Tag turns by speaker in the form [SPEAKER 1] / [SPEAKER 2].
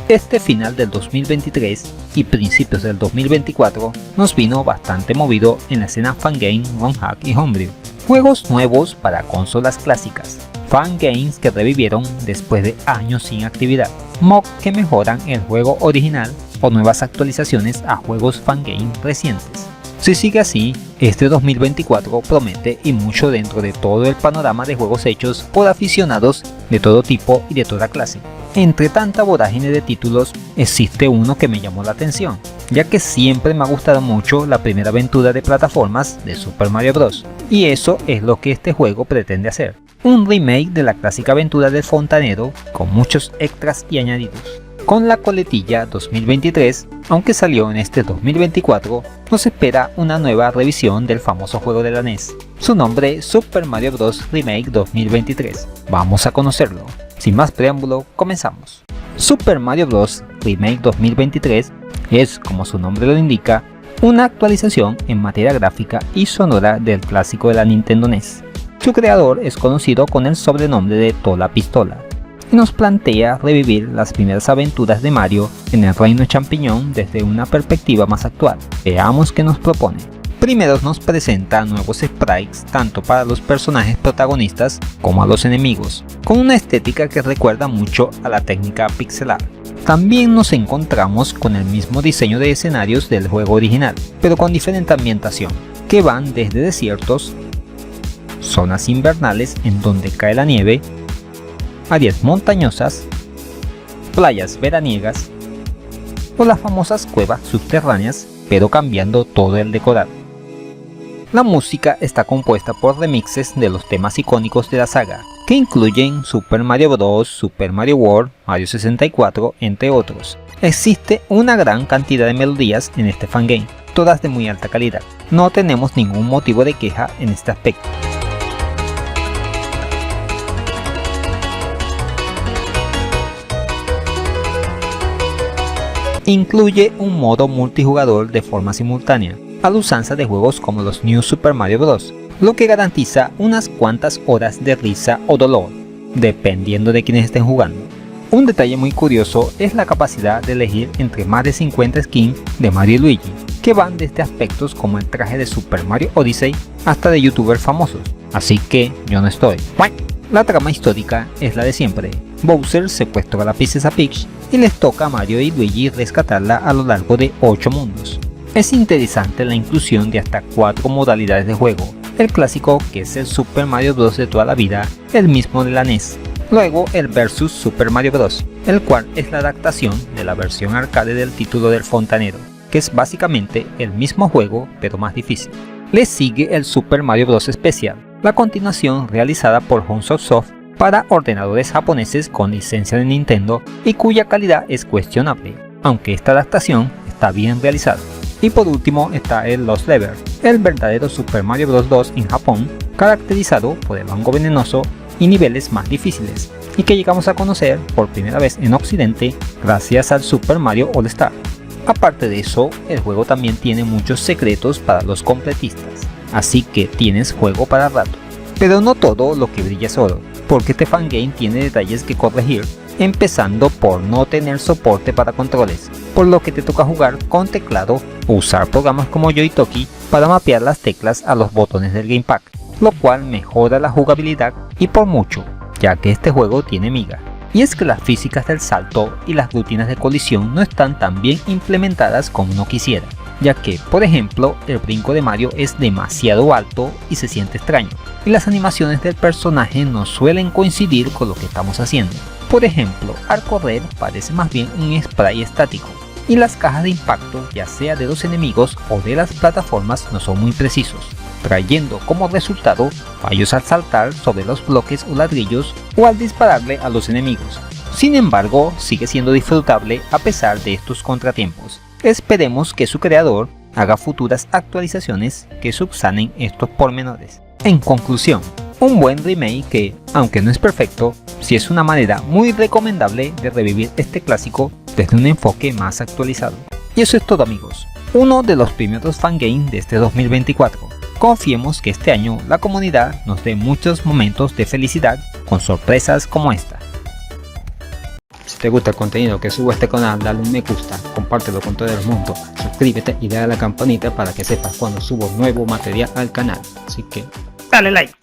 [SPEAKER 1] Este final del 2023 y principios del 2024 nos vino bastante movido en la escena fangame, ROM-hack y homebrew. Juegos nuevos para consolas clásicas, fangames que revivieron después de años sin actividad, mods que mejoran el juego original o nuevas actualizaciones a juegos fangame recientes. Si sigue así, este 2024 promete y mucho dentro de todo el panorama de juegos hechos por aficionados de todo tipo y de toda clase. Entre tanta vorágine de títulos, existe uno que me llamó la atención, ya que siempre me ha gustado mucho la primera aventura de plataformas de Super Mario Bros. Y eso es lo que este juego pretende hacer, un remake de la clásica aventura del fontanero con muchos extras y añadidos. Con la coletilla 2023, aunque salió en este 2024, nos espera una nueva revisión del famoso juego de la NES. Su nombre, Super Mario Bros. Remake 2023. Vamos a conocerlo. Sin más preámbulo, comenzamos. Super Mario Bros. Remake 2023 es, como su nombre lo indica, una actualización en materia gráfica y sonora del clásico de la Nintendo NES. Su creador es conocido con el sobrenombre de Tola Pistola, y nos plantea revivir las primeras aventuras de Mario en el reino champiñón desde una perspectiva más actual. Veamos qué nos propone. Primero nos presenta nuevos sprites tanto para los personajes protagonistas como a los enemigos, con una estética que recuerda mucho a la técnica pixel art. También nos encontramos con el mismo diseño de escenarios del juego original, pero con diferente ambientación, que van desde desiertos, zonas invernales en donde cae la nieve, áreas montañosas, playas veraniegas o las famosas cuevas subterráneas, pero cambiando todo el decorado. La música está compuesta por remixes de los temas icónicos de la saga, que incluyen Super Mario Bros., Super Mario World, Mario 64, entre otros. Existe una gran cantidad de melodías en este fangame, todas de muy alta calidad. No tenemos ningún motivo de queja en este aspecto. Incluye un modo multijugador de forma simultánea, a la usanza de juegos como los New Super Mario Bros., lo que garantiza unas cuantas horas de risa o dolor, dependiendo de quienes estén jugando. Un detalle muy curioso es la capacidad de elegir entre más de 50 skins de Mario y Luigi, que van desde aspectos como el traje de Super Mario Odyssey hasta de youtubers famosos, así que yo no estoy. La trama histórica es la de siempre. Bowser secuestra a la princesa Peach y les toca a Mario y Luigi rescatarla a lo largo de 8 mundos. Es interesante la inclusión de hasta 4 modalidades de juego, el clásico que es el Super Mario Bros. De toda la vida, el mismo de la NES, luego el Versus Super Mario Bros., el cual es la adaptación de la versión arcade del título del fontanero, que es básicamente el mismo juego pero más difícil. Le sigue el Super Mario Bros. Special, la continuación realizada por Hudson Soft para ordenadores japoneses con licencia de Nintendo y cuya calidad es cuestionable, aunque esta adaptación está bien realizada. Y por último está el Lost Level, el verdadero Super Mario Bros. 2 en Japón, caracterizado por el hongo venenoso y niveles más difíciles, y que llegamos a conocer por primera vez en Occidente gracias al Super Mario All Star. Aparte de eso, el juego también tiene muchos secretos para los completistas, así que tienes juego para rato. Pero no todo lo que brilla es oro, porque este fangame tiene detalles que corregir, empezando por no tener soporte para controles, por lo que te toca jugar con teclado o usar programas como Joytoki para mapear las teclas a los botones del gamepad, lo cual mejora la jugabilidad y por mucho, ya que este juego tiene miga. Y es que las físicas del salto y las rutinas de colisión no están tan bien implementadas como uno quisiera, ya que, por ejemplo, el brinco de Mario es demasiado alto y se siente extraño, y las animaciones del personaje no suelen coincidir con lo que estamos haciendo. Por ejemplo, al correr parece más bien un spray estático, y las cajas de impacto, ya sea de los enemigos o de las plataformas, no son muy precisos, trayendo como resultado fallos al saltar sobre los bloques o ladrillos o al dispararle a los enemigos. Sin embargo, sigue siendo disfrutable a pesar de estos contratiempos. Esperemos que su creador haga futuras actualizaciones que subsanen estos pormenores. En conclusión, un buen remake que, aunque no es perfecto, sí es una manera muy recomendable de revivir este clásico desde un enfoque más actualizado. Y eso es todo, amigos, uno de los primeros fangames de este 2024. Confiemos que este año la comunidad nos dé muchos momentos de felicidad con sorpresas como esta. te gusta el contenido que subo a este canal, dale un me gusta, compártelo con todo el mundo, suscríbete y dale a la campanita para que sepas cuando subo nuevo material al canal. Así que dale like.